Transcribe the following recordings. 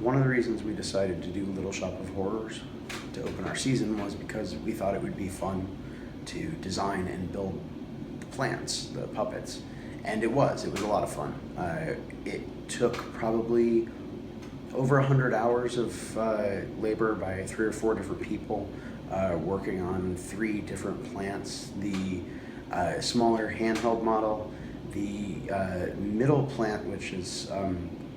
One of the reasons we decided to do Little Shop of Horrors to open our season was because we thought it would be fun to design and build the plants, the puppets, and it was a lot of fun. It took probably over 100 hours of labor by 3 or 4 different people working on 3 different plants. The smaller handheld model, the middle plant, which is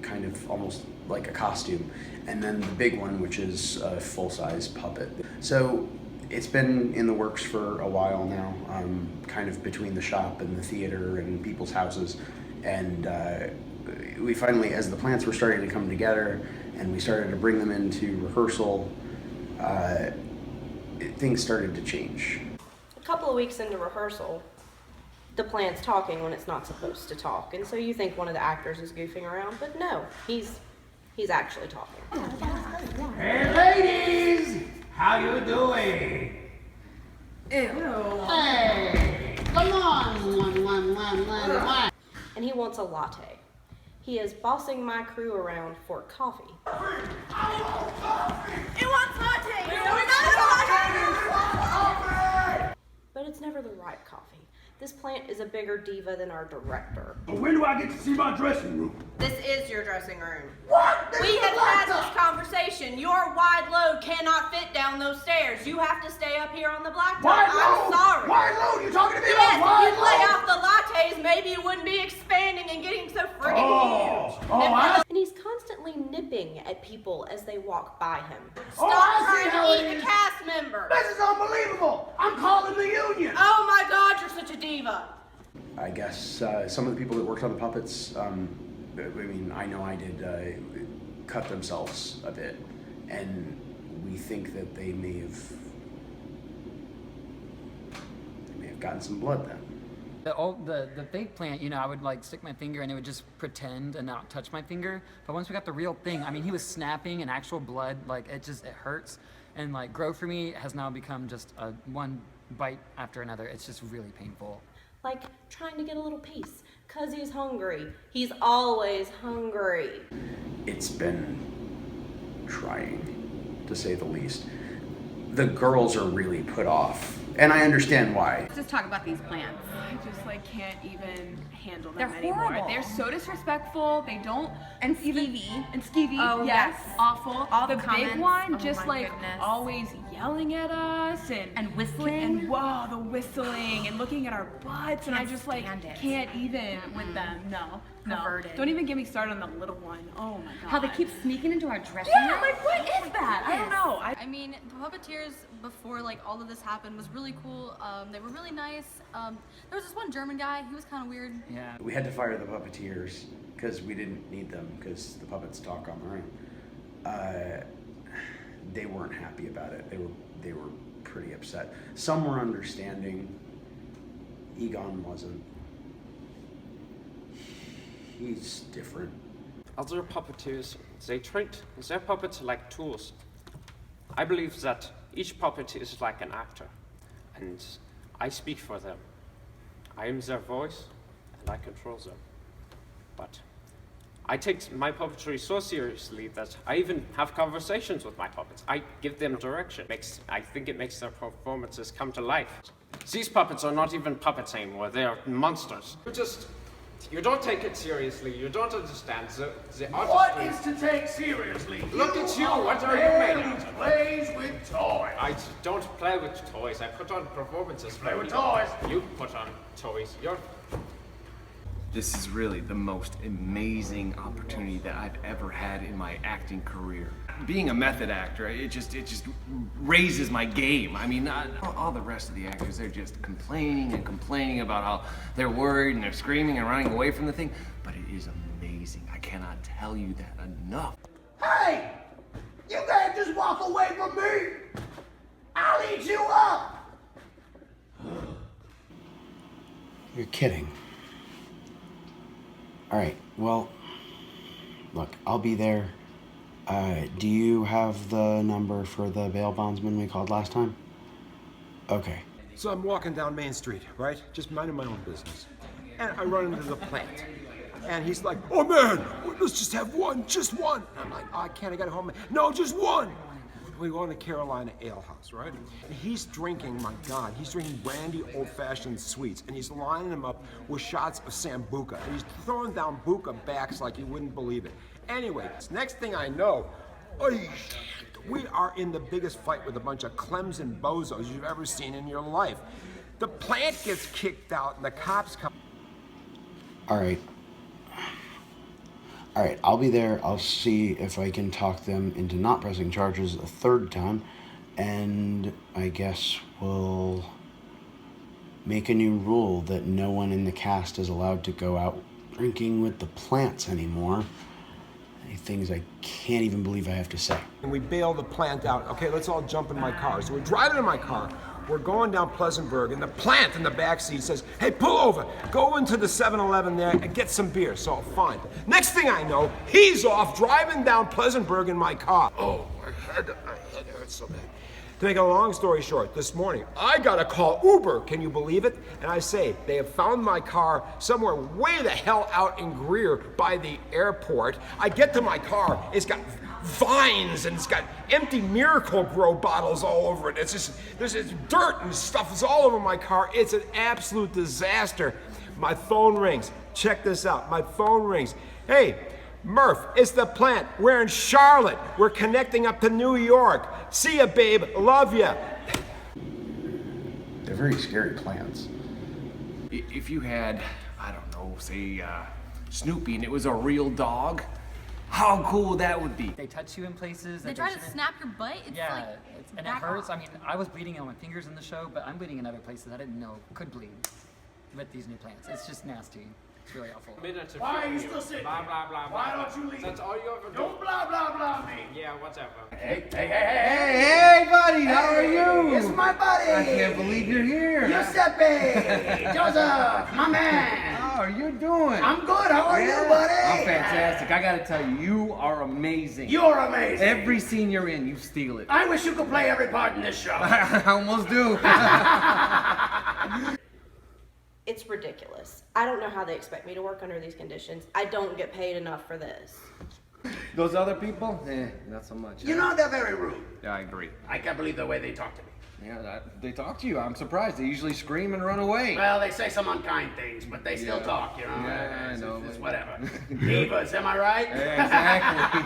kind of almost like a costume, and then the big one, which is a full-size puppet. So it's been in the works for a while now, kind of between the shop and the theater and people's houses, and we finally, as the plants were starting to come together and we started to bring them into rehearsal, things started to change. A couple of weeks into rehearsal, the plant's talking when it's not supposed to talk, and so you think one of the actors is goofing around, but no, he's actually talking. Hey ladies, how you doing? Ew. Hey, come on, And he wants a latte. He is bossing my crew around for coffee. It wants latte! But it's never the right coffee. This plant is a bigger diva than our director. But when do I get to see my dressing room? This is your dressing room. What? We have had this conversation. Your wide load cannot fit down those stairs. You have to stay up here on the blacktop. Wide I'm load? sorry. Wide load? You talking to me Yes, about wide if you lay load? off the lattes, maybe it wouldn't be expanding and getting so friggin' huge. And he's constantly nipping at people as they walk by him. Stop I see how trying to it eat is. a cast member. This is unbelievable. I'm calling the union. Oh my God, you're such a diva. I guess some of the people that worked on the puppets, I mean, I know I did, cut themselves a bit, and we think that they may have gotten some blood then. The fake plant, you know, I would like stick my finger and it would just pretend and not touch my finger. But once we got the real thing, I mean, he was snapping and actual blood, like it hurts. And like Grow for Me has now become just one bite after another. It's just really painful. Like trying to get a little piece, cause he's hungry. He's always hungry. It's been trying, to say the least. The girls are really put off, and I understand why. Let's just talk about these plants. I just can't even handle them They're anymore. horrible. They're so disrespectful. They don't And even skeevy. and skeevy. Oh, yes, yes. awful. All the the big comments. one, Oh, just my goodness. always yelling at us And whistling. and wow, the whistling and looking at our butts, and I Can't just stand it. can't even with them. No. Perverted. Don't even get me started on the little one. Oh my god. How they keep sneaking into our dressing Yeah, room. like what is that? I don't know. I mean, the Puppeteers before all of this happened was really cool. They were really nice. There was this one German guy. He was kind of weird. Yeah. We had to fire the puppeteers because we didn't need them because the puppets talk on their own. They weren't happy about it. They were pretty upset. Some were understanding. Egon wasn't. He's different. Other puppeteers, they treat their puppets like tools. I believe that each puppet is like an actor, and I speak for them. I am their voice, and I control them. But I take my puppetry so seriously that I even have conversations with my puppets. I give them direction. I think it makes their performances come to life. These puppets are not even puppets anymore. They are monsters. You don't take it seriously. You don't understand the What artistry. is to take seriously? Look at you. What are you man made who out of? plays with toys. I don't play with toys. I put on performances. Play with people. toys. You put on toys. This is really the most amazing opportunity that I've ever had in my acting career. Being a method actor, it just raises my game. I mean, all the rest of the actors, they're just complaining and complaining about how they're worried and they're screaming and running away from the thing. But it is amazing. I cannot tell you that enough. Hey! You can't just walk away from me! I'll eat you up! You're kidding. All right, well, look, I'll be there. Do you have the number for the bail bondsman we called last time? Okay. So I'm walking down Main Street, right? Just minding my own business. And I run into the plant. And he's like, oh man, let's just have one, just one. I'm like, oh, I can't, I gotta home. No, just one. We go to Carolina Ale House, right? And he's drinking, my God, he's drinking brandy old-fashioned sweets, and he's lining them up with shots of Sambuca, and he's throwing down Buca backs like you wouldn't believe it. Anyway, next thing I know, we are in the biggest fight with a bunch of Clemson bozos you've ever seen in your life. The plant gets kicked out, and the cops come. All right, I'll be there. I'll see if I can talk them into not pressing charges a third time, and I guess we'll make a new rule that no one in the cast is allowed to go out drinking with the plants anymore. Things I can't even believe I have to say. And we bail the plant out. Okay, let's all jump in my car. So we're driving in my car. We're going down Pleasantburg, and the plant in the backseat says, hey, pull over. Go into the 7-Eleven there and get some beer. So fine. Next thing I know, he's off driving down Pleasantburg in my car. Oh, my head hurts so bad. To make a long story short, this morning, I got a call Uber, can you believe it? And I say, they have found my car somewhere way the hell out in Greer by the airport. I get to my car, it's got vines and it's got empty Miracle-Gro bottles all over it. It's just, there's dirt and stuff is all over my car. It's an absolute disaster. My phone rings. Check this out, my phone rings. Hey, Murph, it's the plant. We're in Charlotte. We're connecting up to New York. See ya, babe. Love ya. They're very scary plants. If you had, I don't know, say Snoopy and it was a real dog, how cool that would be. They touch you in places. They that try to shouldn't. snap your butt. It's Yeah, like, and it hurts. I mean, I was bleeding on my fingers in the show, but I'm bleeding in other places I didn't know could bleed with these new plants. It's just nasty. It's really awful. Why are you still sitting Blah, blah, blah, blah. Why don't you leave? That's all you ever do. Don't blah, blah, blah me. Yeah, whatever. Hey, buddy, how are you? It's my buddy. I can't believe you're here. Giuseppe. Joseph, my man. How are you doing? I'm good. How are you, buddy? I'm fantastic. I gotta tell you, you are amazing. You're amazing. Every scene you're in, you steal it. I wish you could play every part in this show. I almost do. It's ridiculous. I don't know how they expect me to work under these conditions. I don't get paid enough for this. Those other people? Not so much. You know, they're very rude. Yeah, I agree. I can't believe the way they talk to me. Yeah, they talk to you. I'm surprised. They usually scream and run away. Well, they say some unkind things, but they still talk, you know. Yeah, I know. It's whatever. Divas, am I right? Yeah, exactly.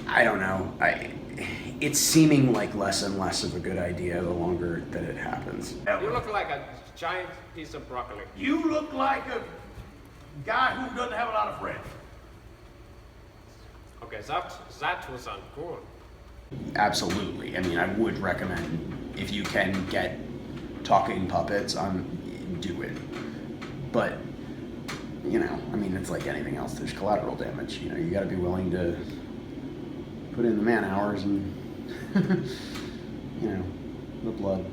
I don't know. It's seeming like less and less of a good idea the longer that it happens. You look like a giant piece of broccoli. You look like a guy who doesn't have a lot of friends. Okay, that was uncool. Absolutely. I mean, I would recommend if you can get talking puppets, do it. But, you know, I mean, it's like anything else. There's collateral damage. You know, you got to be willing to put in the man hours and, you know, the blood.